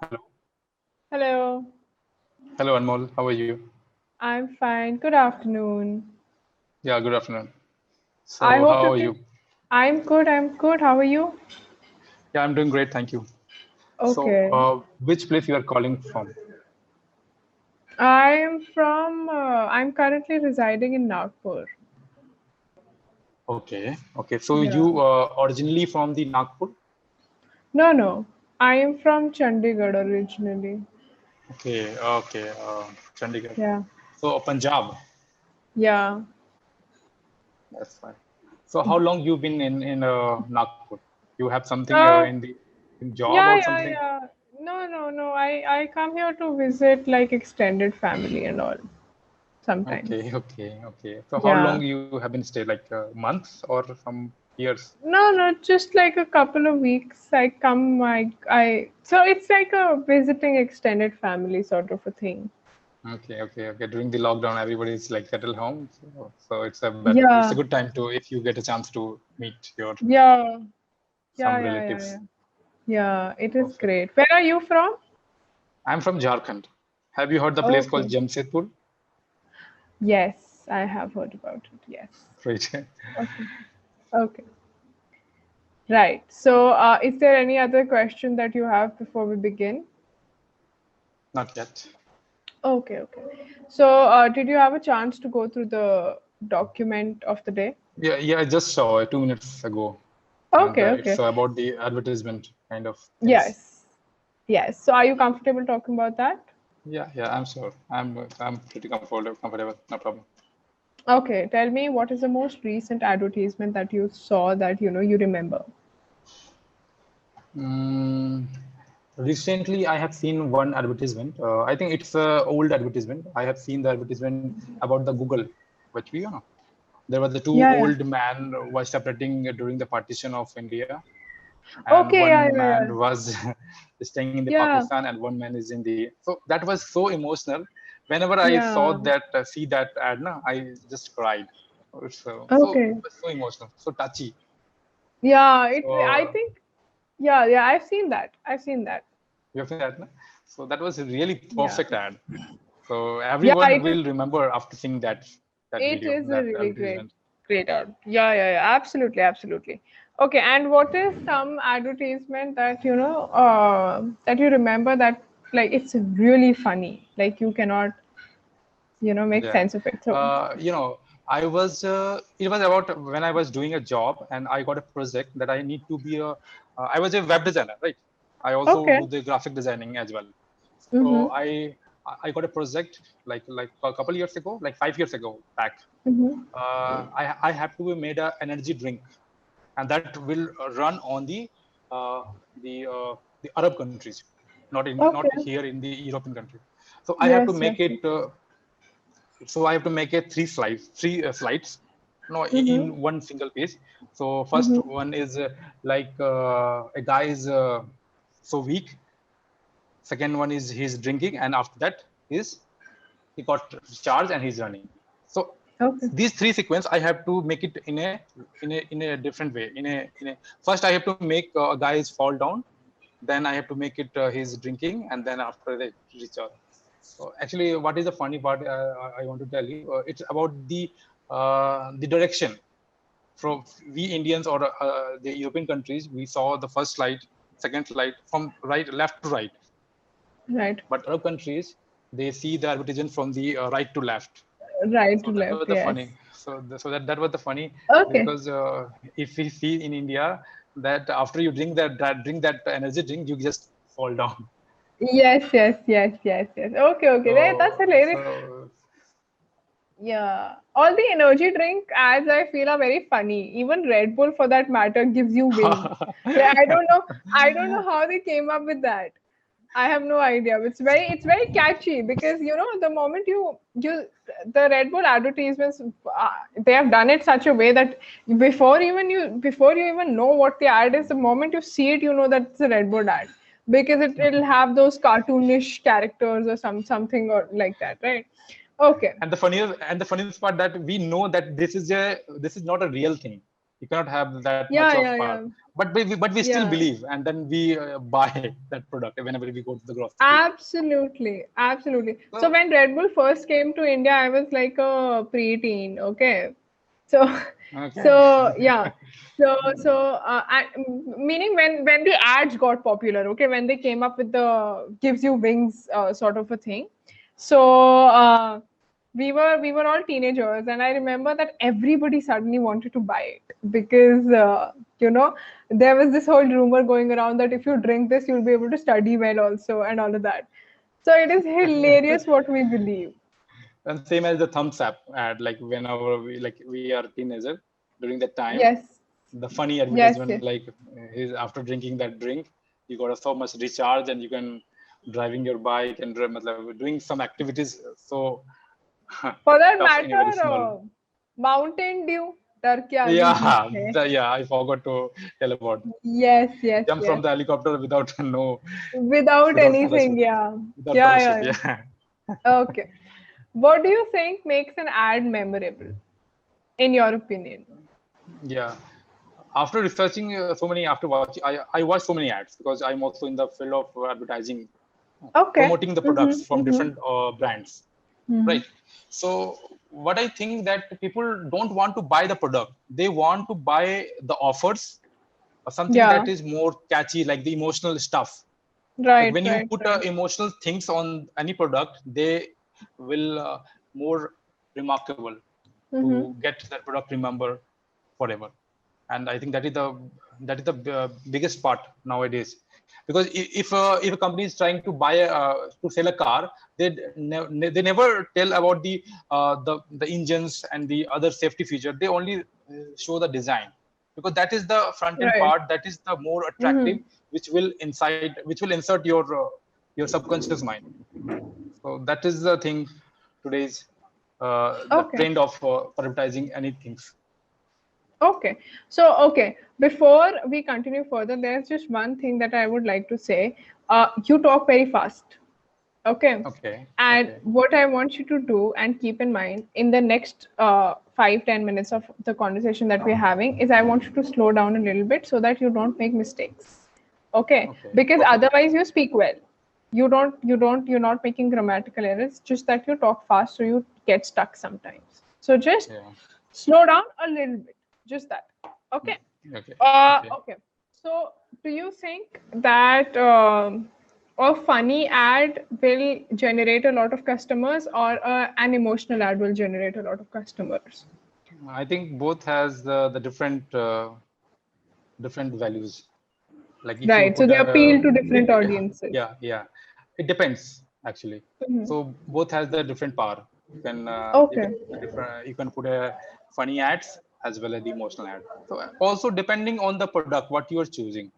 Hello. Hello, Hello, Anmol. How are you? I'm fine. Good afternoon. Yeah, good afternoon. I So, hope how you are can. you? I'm good. I'm good. How are you? Yeah, I'm doing great. Thank you. So, Okay. which place you are calling from? I'm currently residing in Nagpur. Okay. Okay. So, Yeah. you originally from the Nagpur? No, no. I am from Chandigarh originally. Okay. Okay. Chandigarh. Yeah. So, Punjab. Yeah. That's fine. So, how long you been in Nagpur? You have something Uh, in the in job yeah, or yeah, something? yeah. No, no, no. I come here to visit like extended family and all sometimes. Okay. Okay. Okay. So, how Yeah. long you have been stay? Like months or some years? No, no, just like a couple of weeks. So it's like a visiting extended family sort of a thing. Okay, okay, okay. During the lockdown, everybody's like settled home, so it's a Yeah, good time to if you get a chance to meet your yeah, some yeah, yeah, yeah, relatives. yeah. Yeah, it is Perfect. great. Where are you from? I'm from Jharkhand. Have you heard the place called Okay. Jamshedpur? Yes, I have heard about it. Yes. Right. Okay. Okay. Right. So, is there any other question that you have before we begin? Not yet. Okay, okay. So, did you have a chance to go through the document of the day? Yeah, yeah. I just saw it 2 minutes ago, and Okay, it's okay. about the advertisement kind of things. Yes. Yes. So are you comfortable talking about that? Yeah, yeah. I'm sure. I'm pretty comfortable. Comfortable. No problem. Okay. Tell me what is the most recent advertisement that you saw that you remember? Mm, recently, I have seen one advertisement. I think it's a old advertisement. I have seen the advertisement about the Google, which we know. There were the two Yeah, yeah. old men was separating during the partition of India, and Okay, yeah, one yeah, yeah. man was staying in the Yeah, Pakistan, and one man is in the. So that was so emotional. Whenever I yeah. saw that, see that ad, na, I just cried. So it Okay. was so emotional, so touchy. Yeah, I So think yeah, yeah, I've seen that. I've seen that. you have seen that, na? So that was a really Yeah. perfect ad. So Yeah, everyone will remember after seeing that it video, is a that really advertisement. great ad. Yeah, yeah, yeah. Absolutely, absolutely. Okay, and what is some advertisement that that you remember that like it's really funny, like you cannot make Yeah. sense of it. So I was, it was about when I was doing a job and I got a project that I need to be I was a web designer, right? I also okay. do the graphic designing as well. So Mm-hmm. I got a project like a couple years ago, like 5 years ago back. Mm-hmm. I have to made a energy drink, and that will run on uh, the Arab countries, not Okay. here in the European country. So I have to Yes, make yes, it. yes. So I have to make it three slides, no, Mm-hmm. in one single page. So first Mm-hmm. one is a guy is so weak. Second one is he's drinking, and after that is he got charged and he's running. So Okay. these three sequence I have to make it in a different way. In a first I have to make a guy is fall down, then I have to make it he's drinking, and then after they recharge. So actually, what is the funny part? I want to tell you. It's about the direction. From we Indians or the European countries, we saw the first slide, second slide from right, left to right. Right. But Arab countries, they see the advertisement from the right to left. Right So to that was left. the Yes. funny. So that was the funny Okay. because if we see in India that after you drink that energy drink, you just fall down. Yes, yes, yes, yes, yes. Okay, okay. That's So hilarious. so Yeah. All the energy drink ads I feel are very funny. Even Red Bull for that matter gives you wings. Like I don't know how they came up with that. I have no idea. It's very catchy because the moment you the Red Bull advertisements they have done it such a way that before you even know what the ad is, the moment you see it, you know that it's a Red Bull ad because it'll have those cartoonish characters or something or like that, right? Okay. and the funniest part that we know that this is not a real thing. You cannot have that much Yeah, of yeah, yeah. but we still Yeah. believe, and then we buy that product whenever we go to the grocery. Absolutely, absolutely. So So when Red Bull first came to India, I was like a preteen, okay? So, okay. so yeah, meaning when the ads got popular, okay, when they came up with the gives you wings sort of a thing. So we were all teenagers, and I remember that everybody suddenly wanted to buy it because you know there was this whole rumor going around that if you drink this, you'll be able to study well also, and all of that. So it is hilarious what we believe. And same as the thumbs up ad, like whenever we are teenager, during that time, Yes, the funny yes, advertisement, yes. like is after drinking that drink, you got so much recharge and you can driving your bike and doing some activities so For that tough in a very matter, small. Mountain Dew, डर के आगे जीत Yeah, है. yeah, I forgot to tell about. Yes, yes, Jump from yes. the helicopter without no, Without without anything, parachute, yeah. without Yeah, parachute. yeah, yeah. Yeah. Okay. What do you think makes an ad memorable, in your opinion? Yeah. After researching so many, after watching, I watch so many ads because I'm also in the field of advertising, Okay. promoting the Mm-hmm, products from mm-hmm, different brands, mm-hmm. right? So what I think that people don't want to buy the product; they want to buy the offers, or something Yeah. that is more catchy, like the emotional stuff. Like Right, when you right, put right. emotional things on any product, they will more remarkable Mm-hmm. to get that product remember forever. And I think that is the biggest part nowadays, because if a company is trying to buy to sell a car, they never tell about the engines and the other safety feature. They only show the design, because that is the front end Right. part, that is the more attractive, Mm-hmm. which will insert your subconscious mind. So that is the thing today's the Okay. trend of advertising anything. Okay. So, okay, before we continue further, there's just one thing that I would like to say. You talk very fast. Okay. Okay, And okay, what I want you to do and keep in mind in the next 5-10 minutes of the conversation that we're having is I want you to slow down a little bit so that you don't make mistakes. Okay. okay, Because okay, otherwise you speak well. You're not making grammatical errors, just that you talk fast so you get stuck sometimes. So just yeah, slow down a little bit. Just that. Okay. okay, okay. Okay. So, do you think that a funny ad will generate a lot of customers, or an emotional ad will generate a lot of customers? I think both has the different values. Like if you Right. So put they a appeal to different big, audiences. yeah, it depends actually. Mhm. So both has the different power. Okay. You can put a funny ads as well as the emotional ad. So also depending on the product, what you are choosing.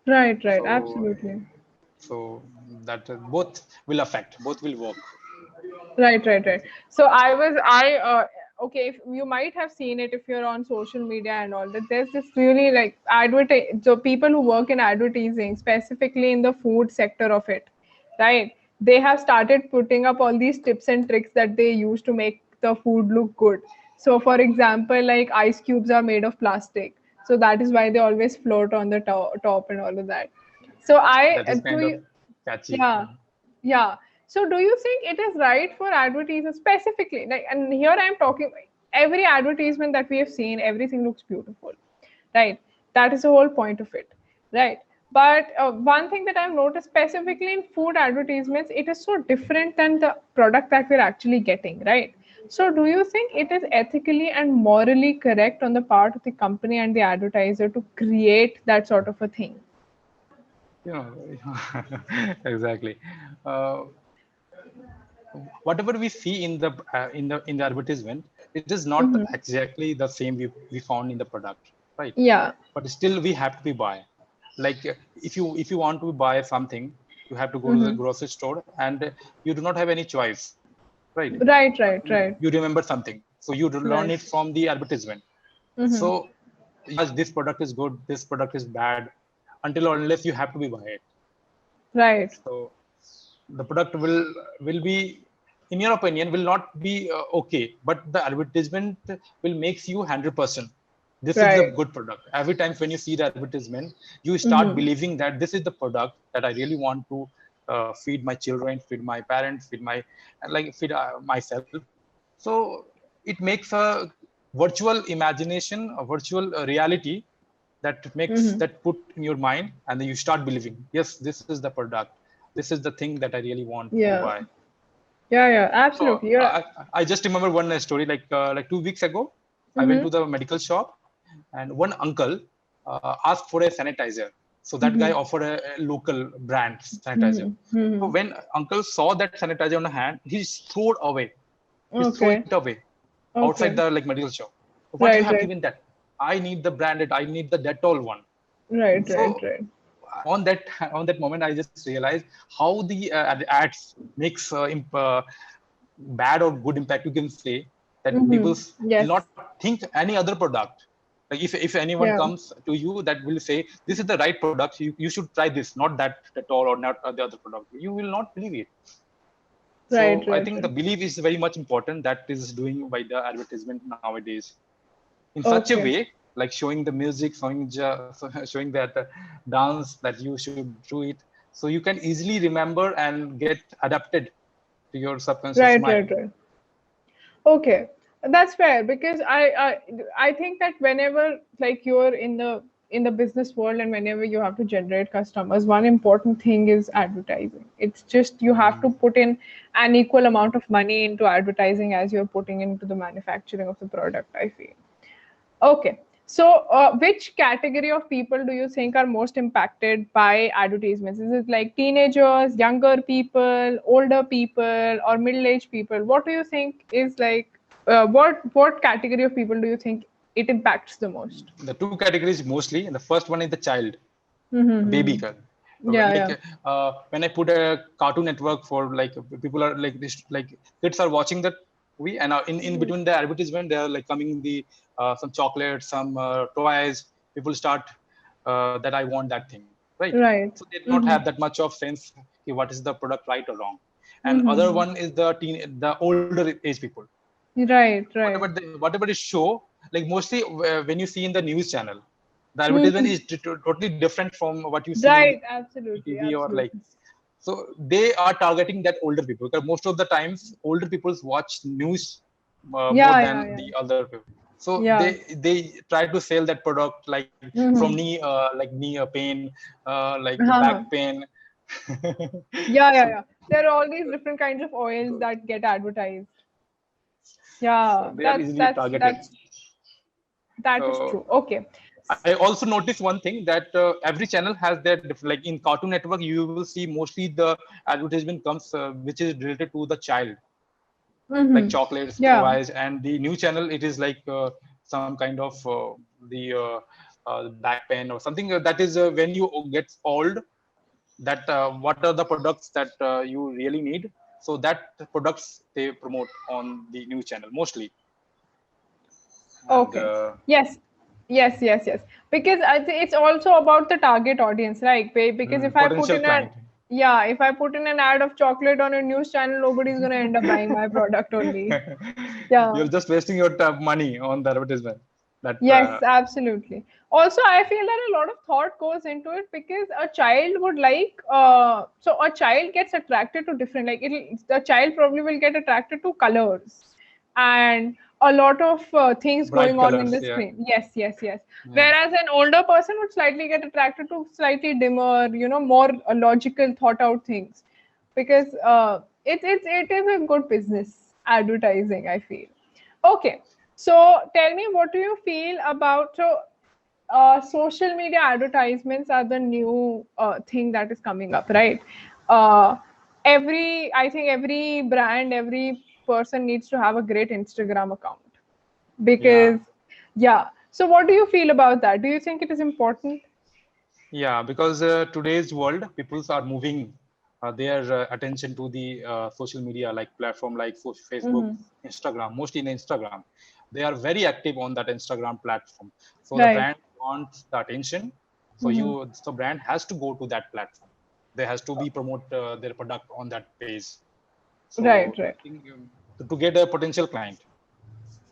Right. Right. So Absolutely. so that both will affect, both will work. Right, right, right. So okay, if you might have seen it if you're on social media and all that. There's this really like so people who work in advertising, specifically in the food sector of it, right? They have started putting up all these tips and tricks that they use to make the food look good. So, for example, like ice cubes are made of plastic, so that is why they always float on the top and all of that. So That is to kind of you, catchy. yeah, yeah. So do you think it is right for advertisers specifically? Like, and here I'm talking every advertisement that we have seen, everything looks beautiful, right? That is the whole point of it, right? But one thing that I've noticed specifically in food advertisements, it is so different than the product that we're actually getting, right? So do you think it is ethically and morally correct on the part of the company and the advertiser to create that sort of a thing? You know, exactly. Uh, Whatever we see in the advertisement, it is not Mm-hmm. exactly the same we found in the product, right? Yeah. But still we have to be buy. Like if you want to buy something, you have to go to the Mm-hmm. grocery store, and you do not have any choice, right? Right, right, right, You remember something, so you learn right. it from the advertisement. Mm-hmm. So yes, this product is good, this product is bad, until or unless you have to be buy it. Right. So the product will be, in your opinion, will not be okay, but the advertisement will makes you 100%. This is the Right. good product. Every time when you see the advertisement, you start Mm-hmm. believing that this is the product that I really want to feed my children, feed my parents, feed my, like feed myself. So it makes a virtual imagination, a virtual reality that makes Mm-hmm. that put in your mind, and then you start believing, yes, this is the product, this is the thing that I really want to Yeah. buy. Yeah. Yeah. So Absolutely. Yeah. I just remember one story, like 2 weeks ago, I went to Mm-hmm. the medical shop, and one uncle asked for a sanitizer. So that guy Mm-hmm. offered a local brand sanitizer. Mm-hmm. So Mm-hmm. when uncle saw that sanitizer on the hand, he threw it away. He threw Okay. it away outside Okay. the like medical shop. What you Right. have Right. given that? I need the branded. I need the Dettol one. Right. Right. So Right. on that on that moment, I just realized how the ads makes bad or good impact, you can say, that people Mm-hmm. will Yes. not think any other product. Like if anyone Yeah. comes to you that will say this is the right product, you should try this, not that at all, or not the other product, you will not believe it. Right. So I Right. think the Right. belief is very much important that is doing by the advertisement nowadays, in such a Okay. way, like showing the music, showing that dance, that you should do it, so you can easily remember and get adapted to your subconscious Right. mind. Right. Right. Okay, that's fair because I think that whenever like you're in the business world and whenever you have to generate customers, one important thing is advertising. It's just you have to Mm. put in an equal amount of money into advertising as you're putting into the manufacturing of the product, I feel. Okay. So, which category of people do you think are most impacted by advertisements? Is it like teenagers, younger people, older people, or middle-aged people? What do you think is like what category of people do you think it impacts the most? The two categories mostly. The first one is the child, baby Mm-hmm. girl. Yeah, Like yeah. when I put a Cartoon Network for like people are like this, like kids are watching that movie, and in between the advertisement, they are like coming the some chocolates, some toys. People start that I want that thing, right? Right. So they do not Mm-hmm. have that much of sense. Okay, what is the product, right or wrong? And other Mm-hmm. one is the older age people. Right, Whatever right. whatever they show, like mostly when you see in the news channel, the advertisement Hmm. is totally different from what you see in the Right, absolutely, TV, or like, absolutely. so they are targeting that older people, because most of the times older people watch news more Yeah, yeah, than yeah. the other people. So Yeah. they try to sell that product, like from Mm-hmm. knee pain, like back Uh-huh. pain. Yeah, So yeah, yeah. There are all these different kinds of oils that get advertised. so Yeah, they are easily targeted. that is So true. Okay. I also noticed one thing, that every channel has their like in Cartoon Network, you will see mostly the advertisement comes which is related to the child, like Mm-hmm. chocolates, Yeah. toys, and the new channel it is like some kind of the back pain or something that is when you get old, that what are the products that you really need. So that products they promote on the new channel mostly, and Okay. Yes. Yes, yes, yes. Because I think it's also about the target audience, right? Because if I put potential in a client. yeah, if I put in an ad of chocolate on a news channel, nobody's gonna end up buying my product only. You're Yeah. just wasting your money on the advertisement. That Yes, absolutely. Also, I feel that a lot of thought goes into it because a child would like, so a child gets attracted to different, like the child probably will get attracted to colors and a lot of things bright going on in colors, the yeah, screen. Yes, yes, yes. yeah. Whereas an older person would slightly get attracted to slightly dimmer, more logical, thought out things because it is a good business advertising, I feel. Okay, so tell me, what do you feel about social media advertisements are the new thing that is coming up, right? Uh, I think every brand, every person needs to have a great Instagram account Yeah, because, yeah. So, what do you feel about that? Do you think it is important? yeah, because today's world, people are moving their attention to the social media, like platform like Facebook, Hmm. Instagram, mostly in Instagram. They are very active on that Instagram platform. So the Right. brand wants the attention. Hmm. So brand has to go to that platform. They has to be promote their product on that page. Right. So I Right. think to get a potential client.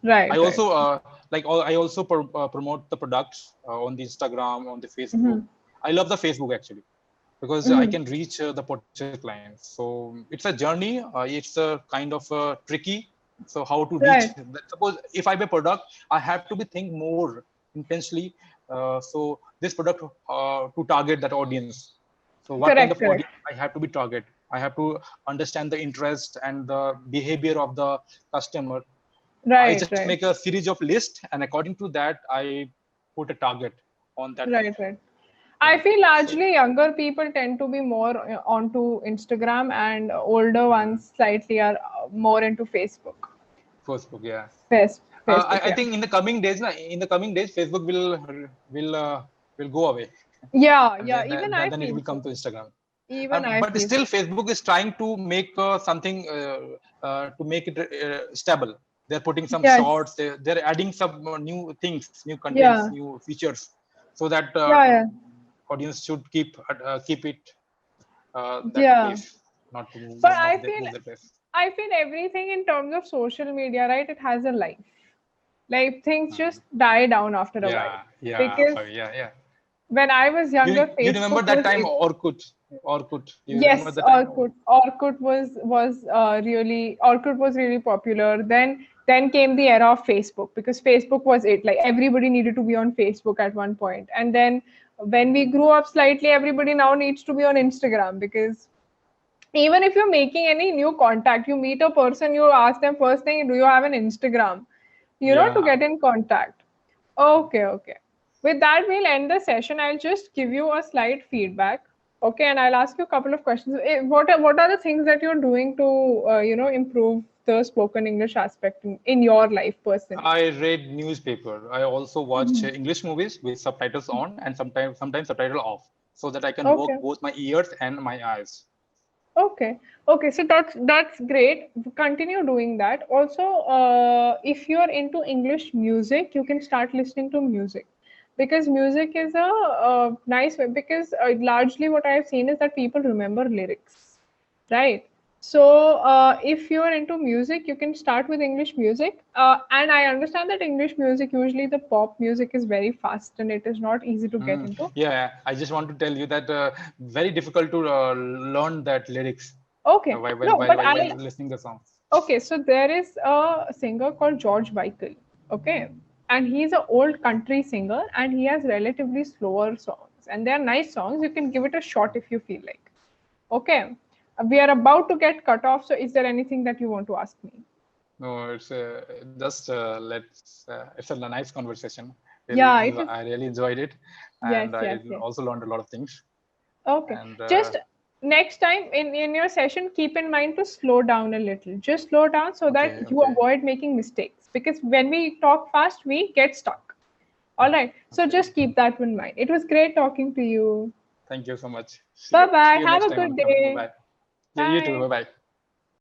Right, I right. also I also promote the products on the Instagram, on the Facebook. Mm-hmm. I love the Facebook actually because I Mm-hmm. can reach the potential clients. So it's a journey. It's a kind of tricky. So how to reach? Right. Suppose if I buy a product, I have to be think more intensely. So this product to target that audience. So what kind of Correct, correct. audience I have to be target? I have to understand the interest and the behavior of the customer. I Right, just right. make a series of list, and according to that, I put a target on that Right, right. I thing. feel So largely younger people tend to be more onto Instagram, and older ones slightly are more into Facebook. Facebook, yeah. Facebook, I yeah. think in the coming days, in the coming days, Facebook will uh, will go away, Yeah, and yeah. then Even I then it feel will so. come to Instagram. Even I But feel still, so. Facebook is trying to make something to make it stable. They're putting some Yes. shorts. They're adding some new things, new contents, Yeah. new features, so that Yeah, yeah. audience should keep it that Yeah. place, not to But move the place. I feel everything in terms of social media, right? It has a life. Like things Hmm. just die down after a while. Yeah, yeah, Because yeah, yeah. when I was younger, You remember Facebook that was time it. Orkut? Orkut. You remember Yes, the time? Orkut was really popular. Then came the era of Facebook, because Facebook was it. Like everybody needed to be on Facebook at one point. And then when we grew up slightly, everybody now needs to be on Instagram, because even if you're making any new contact, you meet a person, you ask them first thing, do you have an Instagram? To Yeah. get in contact. Okay, okay. With that, we'll end the session. I'll just give you a slight feedback. Okay, and I'll ask you a couple of questions. What are the things that you're doing to improve the spoken English aspect in your life personally? I read newspaper. I also watch Mhm. English movies with subtitles on and sometimes subtitle off, so that I can work Okay. both my ears and my eyes. Okay. Okay. So that's great. Continue doing that. Also, if you're into English music, you can start listening to music, because music is a nice way. Because largely what I've seen is that people remember lyrics, right? So if you're into music, you can start with English music. And I understand that English music, usually the pop music, is very fast and it is not easy to get into. Yeah, I just want to tell you that very difficult to learn that lyrics Okay. No, but while I'll listening the songs. Okay, so there is a singer called George Michael. Okay, and he's an old country singer, and he has relatively slower songs, and they're nice songs. You can give it a shot if you feel like. Okay, we are about to get cut off. So, is there anything that you want to ask me? No, it's just let's. It's a nice conversation. Yeah, it is. I really enjoyed it, Yes, and I yes, yes. also learned a lot of things. Okay. And Just next time in your session, keep in mind to slow down a little. Just slow down so okay, that you okay, avoid making mistakes. Because when we talk fast, we get stuck. All right. So okay. just keep that in mind. It was great talking to you. Thank you so much. Bye See bye. you Have next a time good on. Bye day. bye. Yeah, you too. Bye. Bye bye.